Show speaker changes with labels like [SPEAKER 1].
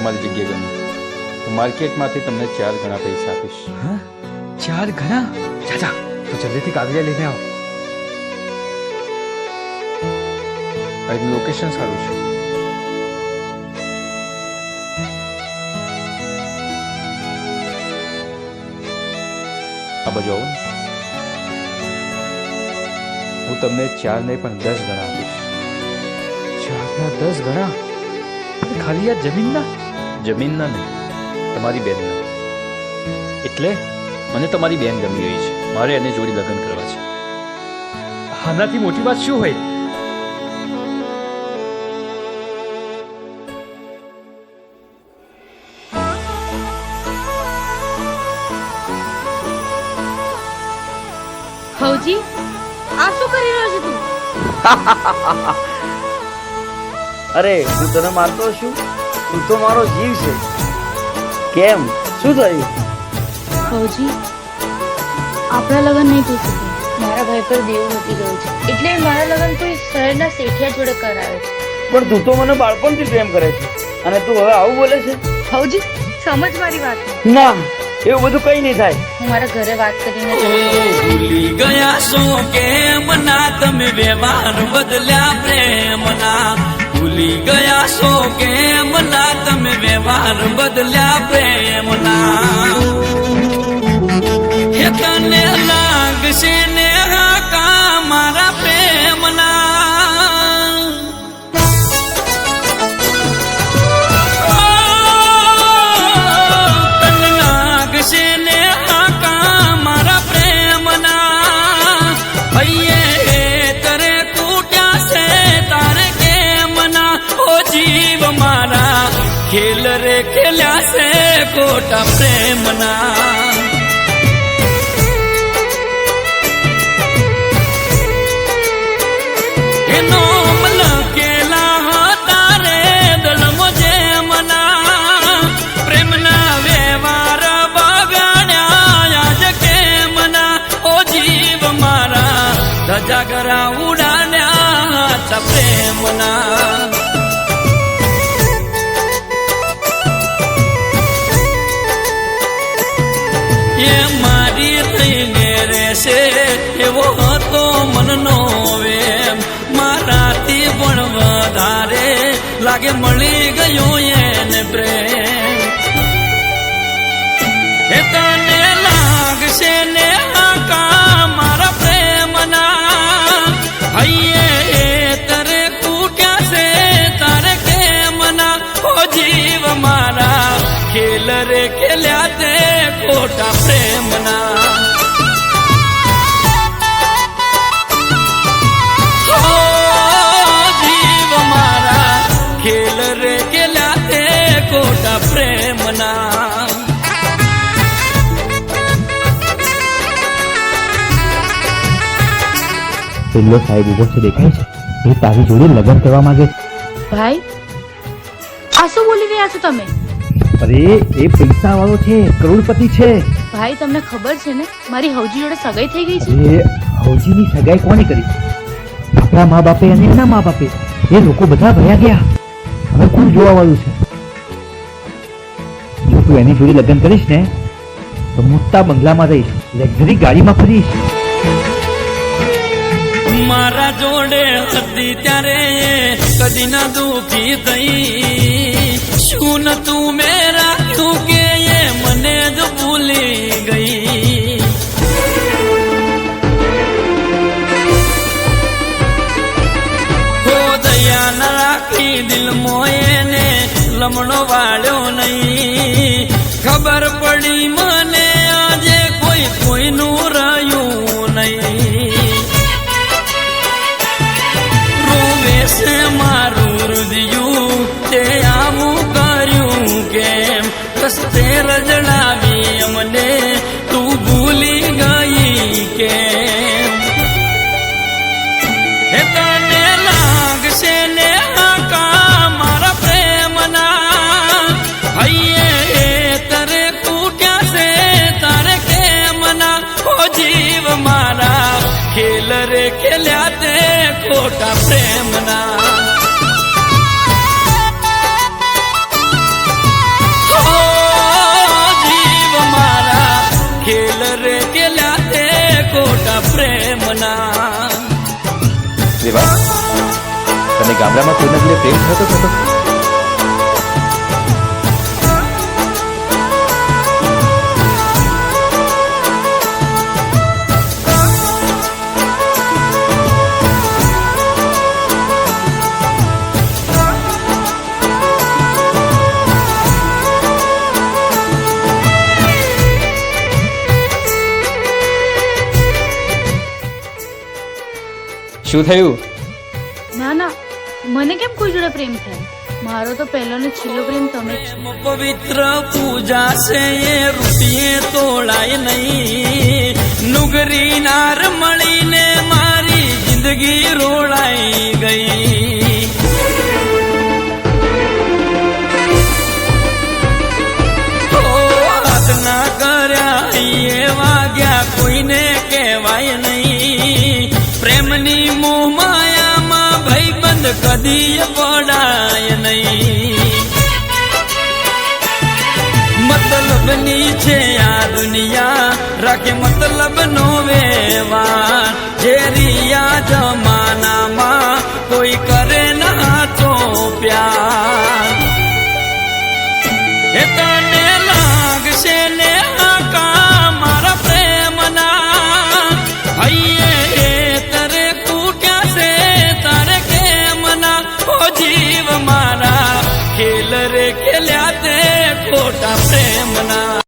[SPEAKER 1] તમારી જગ્યા ગમી. હું માર્કેટમાંથી તમને 4 ગણા પૈસા આપીશ.
[SPEAKER 2] હા 4 ગણા? ચાચા તો જલ્દીથી કાગળિયા લઈને આવો.
[SPEAKER 1] અહીંનું લોકેશન સારું છે. આ બાજુ આવો ને. હું તમને 4 નહીં પણ 10 ગણા આપીશ.
[SPEAKER 2] 4 ના 10 ગણા? ખાલી આ જમીનના?
[SPEAKER 1] જમીનના નહીં, તમારી બેનના. એટલે મને તમારી બેન ગમી રહી છે, મારે એને જોડી લગ્ન કરવા છે.
[SPEAKER 2] આનાથી મોટી વાત શું હોય?
[SPEAKER 3] હવજી, આ શું કરી રહ્યો છે તું?
[SPEAKER 4] અરે હું તને મારતો છું? તું તો મારો જીવ છે. કેમ, શું થયું?
[SPEAKER 3] હવજી, આપણા લગ્ન નહીં થઈ શકે. મારા ભાઈ પર દેવું નથી ગયું છે, એટલે મારા લગ્ન કોઈ શહેરના શેઠિયા જોડે કરાવે છે.
[SPEAKER 4] પણ તું તો મને બાળપણથી પ્રેમ કરે છે અને તું હવે આવું બોલે છે?
[SPEAKER 3] હવજી, સમજ મારી વાત.
[SPEAKER 4] ના, એવું બધું કઈ નહીં થાય.
[SPEAKER 3] હું મારા ઘરે વાત કરીને
[SPEAKER 5] ભૂલી ગયા છો કેમ ના તમે વ્યવહાર બદલ્યા પ્રેમના. ભૂલી ગયા છો કેમ ના તમે વ્યવહાર બદલ્યા પ્રેમના. હે તને લાગશે ને હાકા મારા પ્રેમના. તને લાગશે ને હાકા મારા પ્રેમના. હૈયે તરે કૂટ્યા છે તારે કેમ ના. ઓ જીવ મારા ખેલ રે ખેલ્યા છે ખોટા પ્રેમના. એનો મલકેલા તારે દલમો જે મના. પ્રેમના વ્યવહાર બગાડ્યા આજ કેમ ના. ઓ જીવ મારા ધજાગરા ઉડાડ્યા તા પ્રેમના. એ મારી થઈને રહેશે એવો હતો મનનો વેમ. મારાથી પણ વધારે લાગે મળી ગયો એને પ્રેમ. એ તને લાગશે ને હાકા મારા પ્રેમના. હૈયે તરે કૂટ્યા છે તારે કેમ ના. ઓ જીવ મારા ખેલ રે ખેલ્યા તે ખોટા પ્રેમના. ઓ જીવ મારા ખેલ રે ખેલ્યા તે ખોટા પ્રેમના.
[SPEAKER 6] પેલો સાહેબ ઉભો છે, દેખાય છે? એ તારી જોડે લગ્ન કરવા માંગે છે.
[SPEAKER 3] ભાઈ, આ શું બોલી રહ્યા છો તમે?
[SPEAKER 6] અરે એ પૈસા વાળો છે, કરોડપતિ છે.
[SPEAKER 3] ભાઈ, તમને ખબર છે ને મારી હવજી જોડે સગાઈ થઈ ગઈ છે.
[SPEAKER 6] એ હવજીની સગાઈ કોણે કરી? આપણા મા બાપે અને એમના મા બાપે. એ લોકો બધા ભર્યા ગયા. હવે કોણ જોવા વાળું છે? જો તું એની જોડે લગ્ન કરીશ ને તો મોટા બંગલામાં રહીશ, લક્ઝરી ગાડીમાં ફરીશ.
[SPEAKER 5] મારા જોડે હતી ત્યારે કદી ના દુખી થઈ. શું ન તું મેરા તું કે એ મને જ ભૂલી ગઈ. હો દયા ના રાખી દિલ મોયને લમણો વાળ્યો નહીં. ખબર પડી મને આજે કોઈ કોઈનું રહ્યું નહીં. છે મારું હૃદયું તે આવું કર્યું કેમ. રસ્તે રજડાવી અમને તું ભૂલી ગઈ કેમ. હે તને લાગશે ને હાકા મારા પ્રેમના. હૈયે તરે કૂટ્યા છે તારે કેમ ના. ઓ જીવ મારા ખેલ રે ખેલ્યા તે ખોટા પ્રેમના.
[SPEAKER 1] અરે વાહ, તને ગામડામાં કોઈના જોડે પ્રેમ થતો હતો? શું થયું?
[SPEAKER 3] ના ના, મને કેમ કોઈ જોડે પ્રેમ થાય? મારો તો પહેલો ને છેલ્લો પ્રેમ તમે જ છો.
[SPEAKER 5] પવિત્ર પૂજા છે એ રૂપિયે તોડાય નહીં. નુગરી નાર મળીને મારી જિંદગી રોડાઈ ગઈ. ના કર્યા એ વાગ્યા કોઈને કહેવાય નહીં. પ્રેમની મોહ માયામાં ભાઈબંધ કદી પડાય નહીં. મતલબની છે આ દુનિયા, રાખે મતલબ નો વ્યવહાર. જે રિયા જમાનામાં કોઈ કરે ના તો પ્યાર. એ તને લાગશે ને આકા મારા પ્રેમના, હૈયે તરે કૂટ્યા છે તારે કેમ ના. ઓ જીવ મારા ખેલ રે ખેલ્યા તે ખોટા પ્રેમના.